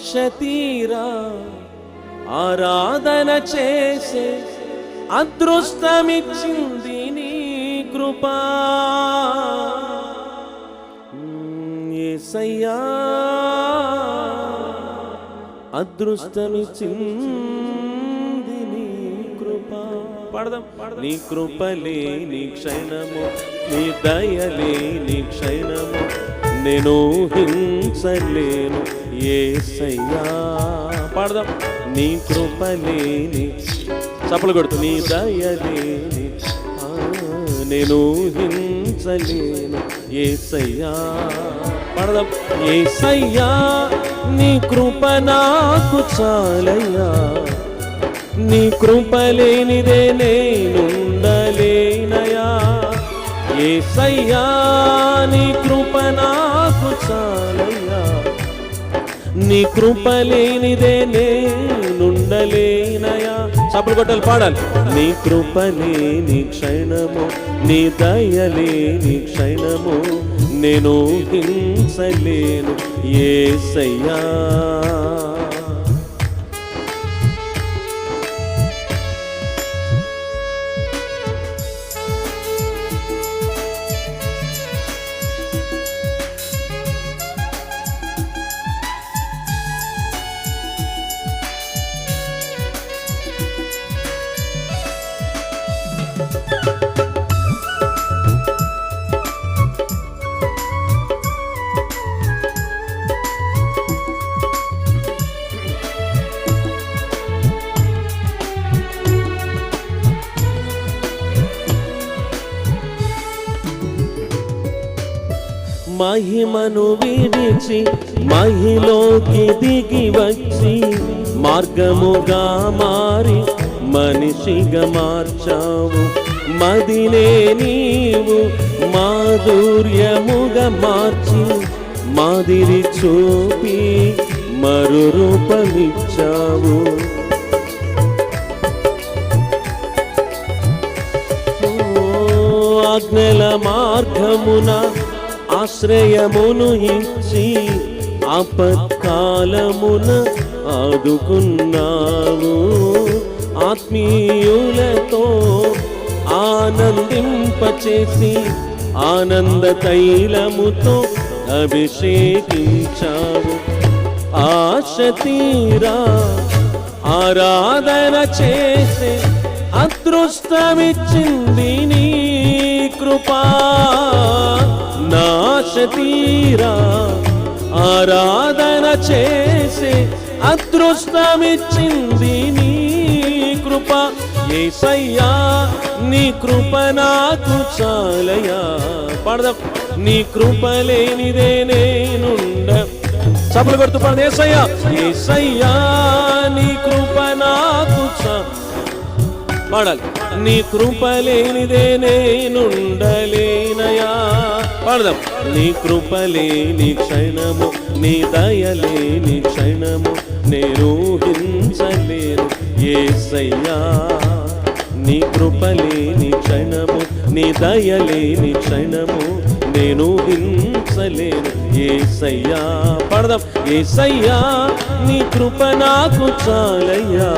ఆశ తీరా ఆరాధన చేసే అదృష్టమిచ్చింది నీ కృపా యేసయ్యా అదృష్టమిచ్చింది నీ కృపా పాడదాం నీ కృపలే నీ క్షణము నీ దయలే నీ క్షణము నేను హింసలేను యేసయ్యా పాడదాం నీ కృపలేని చప్పలు కొడుతూ నీ దయలేని నేను హింసలేను యేసయ్యా పాడదాం యేసయ్యా నీ కృప నాకు చాలయ్యా నీ కృపలేనిదే నేనుండలేనయా యేసయ్యా నీ కృప నాకు చాలయ్యా నీ కృపలేనిదే నేనుండలేనయా చప్పలు కొట్టాలి పాడాలి నీ కృపలేని క్షణము నీ దయలేని క్షణము నేను హింసలేను యేసయ్యా మహిమను విడిచి మహిలోకి దిగి వచ్చి మార్గముగా మారి మనిషిగా మార్చావు మదినే నీవు మాధుర్యముగా మార్చి మాదిరి చూపి మరు రూపమిచ్చావు ఆజ్ఞల మార్గమున ఆశ్రయమును ఇచ్చి ఆపత్కాలమున ఆదుకున్నావు ఆత్మీయులతో ఆనందింపచేసి ఆనంద తైలముతో అభిషేకించావు ఆశ తీరా ఆరాధన చేసే అదృష్టమిచ్చింది నీ కృపా నాశ తీరా ఆరాధన చేసే అదృష్టమిచ్చింది నీ కృప యేసయ్యా నీ కృప నాకు చాలయ్యా పాడదాం నీ కృప లేనిదే నేనుండ చప్పలు కొడుతూ పాడదు యేసయ్యా యేసయ్యా నీ కృప నాకు పాడాలి నీ కృప లేనిదే నేనుండలేనయా పాడదాం నీ కృప లేని క్షణము నీ దయలేని క్షణము నేను హింసలేను యేసయ్యా నీ కృప లేని క్షణము నీ దయలేని క్షణము నేను హింసలేను యేసయ్యా పాడదాం యేసయ్యా నీ కృప నాకు చాలయ్యా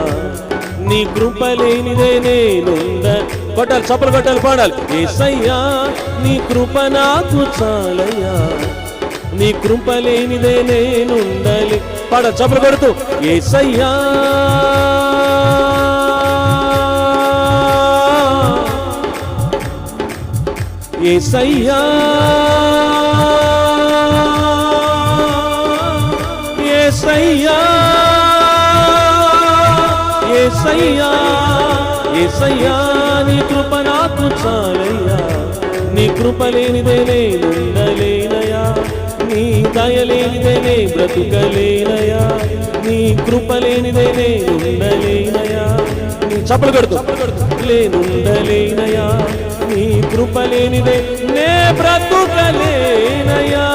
నీ కృప లేనిదే నేనుండ కొట్టాలి చప్పలు కొట్టాలి పాడాలి యేసయ్యా నీ కృప నాకు చాలయ్యా నీ కృప లేనిదే నేనుండాలి పాడ చప్పలు కొడుతూ యేసయ్యా యేసయ్యా యేసయ్యా యేసయ్యా యేసయ్యా నీ కృప నాకు చాలయ్యా నీ కృప లేనిదే నేనుండలేనయా నీ దయ లేనిదే నే బ్రతుకలేనయా నీ కృప లేనిదే నేనుండలేనయా నీ చప్పలు కొడుతూ లేనుండలేనయా నీ కృప లేనిదే నే బ్రతుకలేనయా